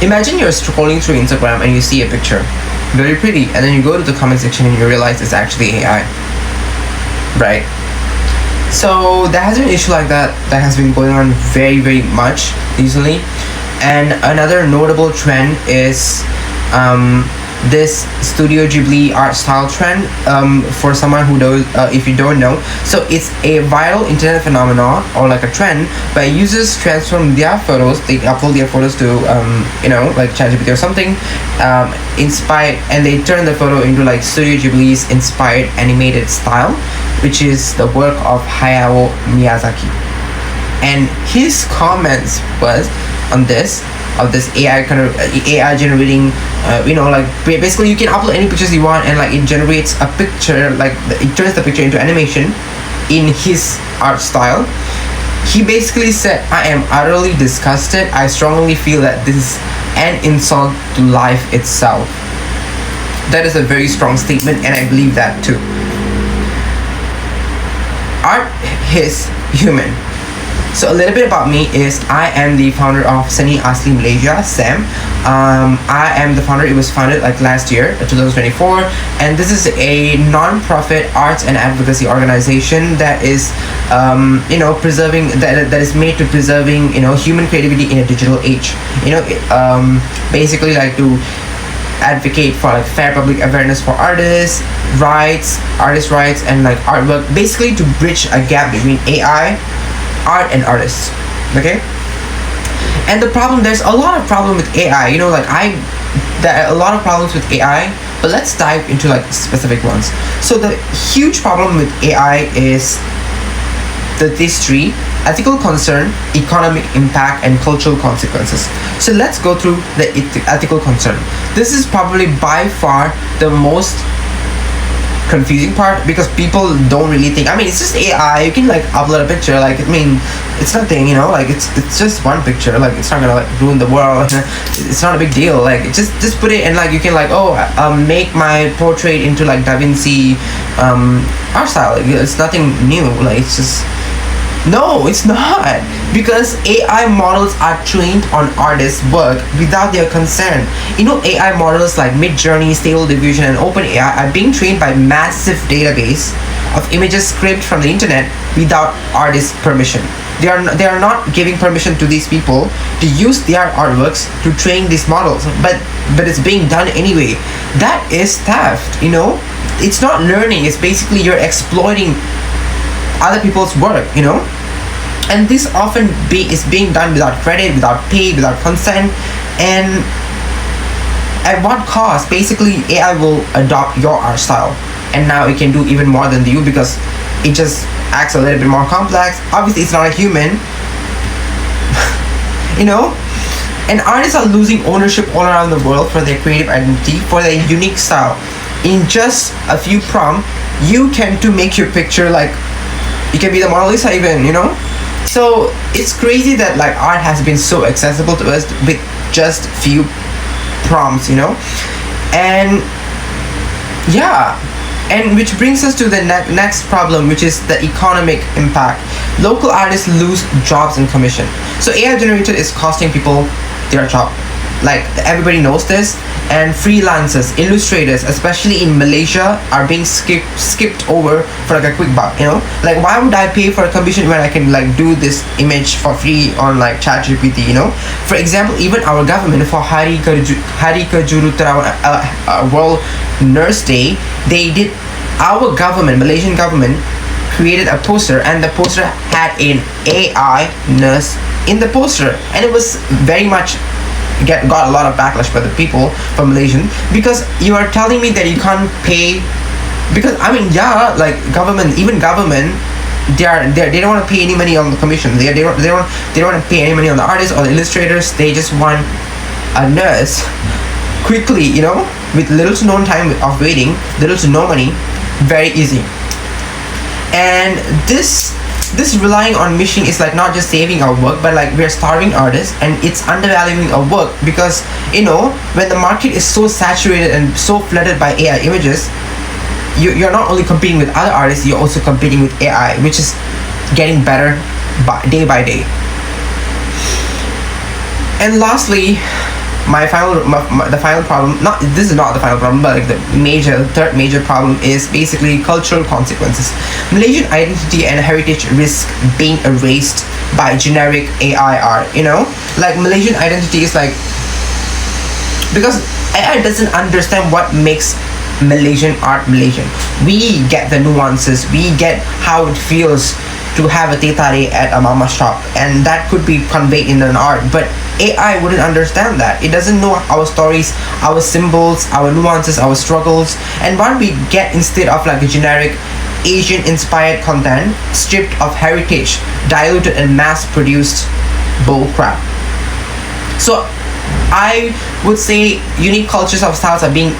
Imagine you're scrolling through Instagram and you see a picture, very pretty, and then you go to the comment section and you realize it's actually AI, right? So there has been an issue like that has been going on very, very much recently. And another notable trend is this Studio Ghibli art style trend. For someone who knows, if you don't know, so it's a viral internet phenomenon, or like a trend, where users transform their photos, they upload their photos to like ChatGPT or something, inspired, and they turn the photo into like Studio Ghibli's inspired animated style, which is the work of Hayao Miyazaki. And his comments was on this AI kind of AI generating, like basically you can upload any pictures you want, and like it generates a picture, like it turns the picture into animation in his art style. He basically said, "I am utterly disgusted. I strongly feel that this is an insult to life itself." That is a very strong statement, and I believe that too. Art is human. So a little bit about me is I am the founder of Seni Asli Malaysia, SAM. I am the founder. It was founded like last year, 2024, and this is a non-profit arts and advocacy organization that is, preserving that is made to preserving human creativity in a digital age. Basically like to advocate for like fair public awareness for artists' rights, and like artwork, basically to bridge a gap between AI, art, and artists. Okay. And there's a lot of problem with AI. There are a lot of problems with AI, but let's dive into like specific ones. So the huge problem with AI is these three: ethical concern, economic impact, and cultural consequences. So let's go through the ethical concern. This is probably by far the most confusing part, because people don't really think. It's just AI. You can like upload a picture, like it's nothing, like it's just one picture, like it's not gonna like ruin the world. It's not a big deal. Like just put it, and like you can like make my portrait into like Da Vinci art style. Like, it's nothing new. Like it's just, no, it's not, because AI models are trained on artists' work without their consent. AI models like Midjourney, Stable Diffusion, and OpenAI are being trained by massive database of images scraped from the internet without artists' permission. They are not giving permission to these people to use their artworks to train these models, but it's being done anyway. That is theft. It's not learning. It's basically you're exploiting other people's work. And this often is being done without credit, without pay, without consent, and at what cost? Basically, AI will adopt your art style, and now it can do even more than you, because it just acts a little bit more complex. Obviously, it's not a human, And artists are losing ownership all around the world for their creative identity, for their unique style. In just a few prompts, you can make your picture like, you can be the Mona Lisa even, So it's crazy that like art has been so accessible to us with just few prompts, and yeah, and which brings us to the next problem, which is the economic impact. Local artists lose jobs and commission. So AI generated is costing people their job. Like everybody knows this, and freelancers, illustrators, especially in Malaysia, are being skipped over for like a quick buck. Like why would I pay for a commission when I can like do this image for free on like ChatGPT? For example, even our government, for Hari Kejuruterawan World Nurse Day, our government, Malaysian government, created a poster, and the poster had an AI nurse in the poster, and it was very much got a lot of backlash by the people from Malaysian, because you are telling me that you can't pay, because like government, they don't want to pay any money on the commission. They don't want to pay any money on the artists or the illustrators. They just want a nurse quickly, with little to no time of waiting, little to no money, very easy. And this relying on machine is like not just saving our work, but like we're starving artists, and it's undervaluing our work, because when the market is so saturated and so flooded by AI images, you're not only competing with other artists, you're also competing with AI, which is getting better day by day. And lastly, the final problem, not this is not the final problem, but like the third major problem is basically cultural consequences. Malaysian identity and heritage risk being erased by generic AI art. Like Malaysian identity is like, because AI doesn't understand what makes Malaysian art Malaysian. We get the nuances, we get how it feels to have a teh tarik at a mama shop, and that could be conveyed in an art, but AI wouldn't understand that. It doesn't know our stories, our symbols, our nuances, our struggles. And what we get instead of like a generic Asian inspired content stripped of heritage, diluted and mass produced bullcrap. So I would say unique cultures of styles are being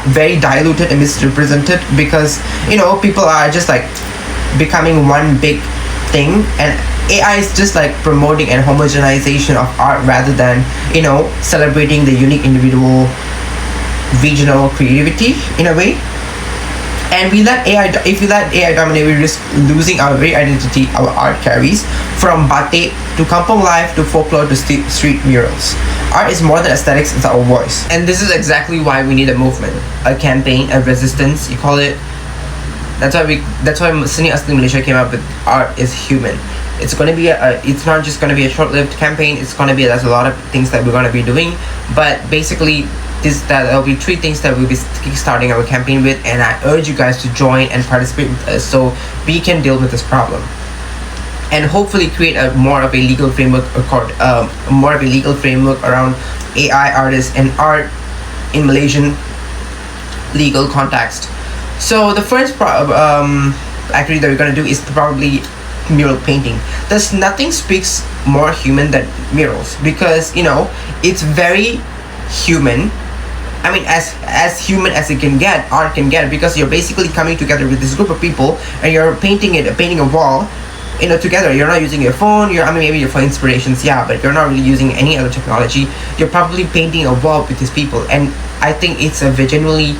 very diluted and misrepresented, because people are just like becoming one big thing, and AI is just like promoting and homogenization of art rather than celebrating the unique individual regional creativity in a way. And if we let AI dominate, we risk losing our very identity our art carries, from batik to kampong life to folklore to street murals. Art is more than aesthetics, it's our voice. And this is exactly why we need a movement, a campaign, a resistance, you call it. That's why Seni Asli Malaysia came up with Art is Human. It's going to be it's not just going to be a short-lived campaign. There's a lot of things that we're going to be doing, but basically there'll be 3 things that we'll be starting our campaign with, and I urge you guys to join and participate with us so we can deal with this problem and hopefully create more of a legal framework around AI artists and art in Malaysian legal context. So the first activity that we're gonna do is probably mural painting. There's nothing speaks more human than murals, because it's very human. I mean, as human as it can get, art can get, because you're basically coming together with this group of people and you're painting a wall, together. You're not using your phone. Maybe for inspirations, yeah, but you're not really using any other technology. You're probably painting a wall with these people, and I think it's genuinely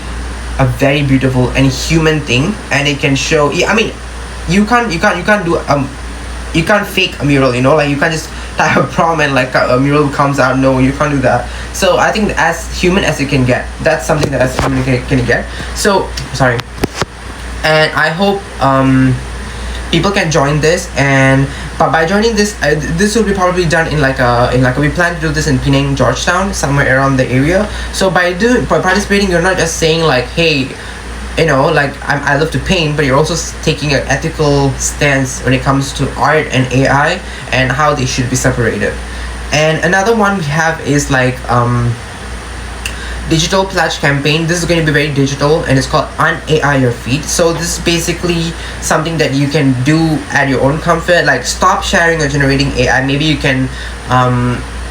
a very beautiful and human thing, and it can show. You can't fake a mural. Like you can't just type a prompt and like a mural comes out. No, you can't do that. So I think as human as it can get, that's something that as human can get. So sorry, and I hope people can join this, but by joining this, this will be probably done in we plan to do this in Penang, Georgetown, somewhere around the area. So by participating, you're not just saying like, hey, I love to paint, but you're also taking an ethical stance when it comes to art and AI and how they should be separated. And another one we have is like digital pledge campaign. This is going to be very digital, and it's called Un-AI Your Feed. So this is basically something that you can do at your own comfort. Like, stop sharing or generating AI. Maybe you can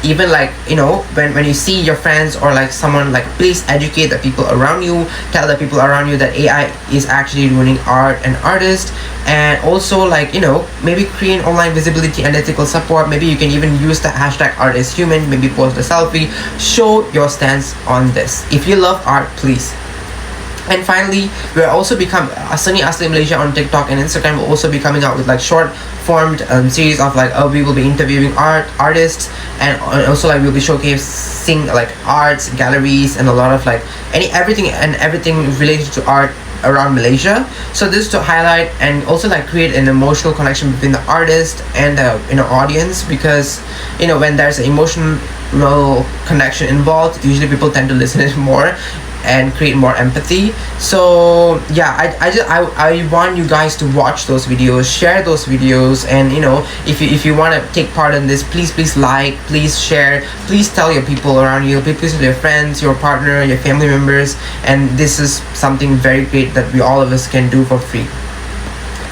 even when you see your friends or like someone, like, please educate the people around you, tell the people around you that AI is actually ruining art and artists. And also maybe create online visibility and ethical support. Maybe you can even use the hashtag #ArtIsHuman. Maybe post a selfie, show your stance on this. If you love art, please. And finally, we're also Seni Asli Malaysia on TikTok and Instagram will also be coming out with like short formed series of we will be interviewing artists, and also we'll be showcasing like arts galleries and a lot of everything related to art around Malaysia. So this to highlight and also create an emotional connection between the artist and the audience, because when there's an emotional connection involved, usually people tend to listen it more and create more empathy. So yeah, I want you guys to watch those videos, share those videos, and if you want to take part in this, please like, please share, please tell your people around you, please tell your friends, your partner, your family members. And this is something very great that all of us can do for free.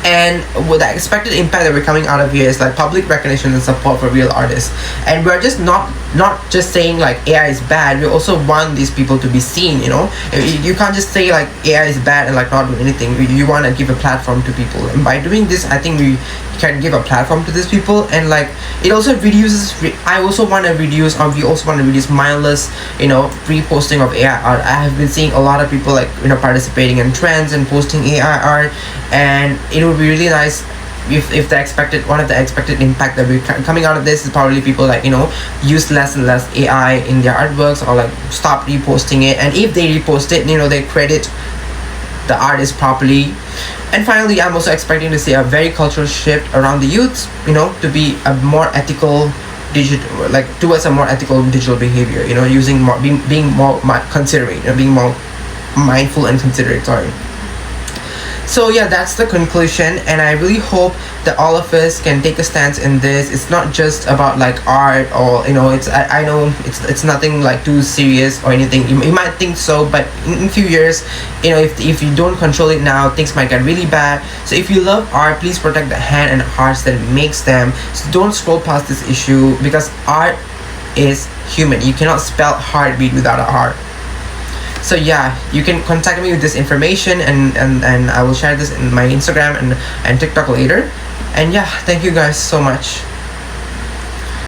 And with the expected impact that we're coming out of here is public recognition and support for real artists. And we're just not just saying AI is bad. We also want these people to be seen. You can't just say AI is bad and not do anything. You want to give a platform to people, and by doing this, I think we can give a platform to these people. And it also reduces. We also want to reduce mindless reposting of AI art. I have been seeing a lot of people participating in trends and posting AI art, and it would be really nice if the expected, one of the expected impact that we're coming out of this is probably people like, you know, use less and less AI in their artworks, or like stop reposting it, and if they repost it, you know, they credit the artist properly. And finally, I'm also expecting to see a very cultural shift around the youths, you know, to be a more ethical digital, like towards a more ethical digital behavior, you know, using more, being more considerate, you know, being more mindful and considerate, sorry. So yeah, that's the conclusion, and I really hope that all of us can take a stance in this. It's not just about like art, or you know, it's I know it's nothing like too serious or anything. You might think so, but in a few years, you know, if you don't control it now, things might get really bad. So if you love art, please protect the hand and hearts that makes them. So don't scroll past this issue, because art is human. You cannot spell heartbeat without a heart. So yeah, you can contact me with this information, and I will share this in my Instagram and TikTok later. And yeah, thank you guys so much.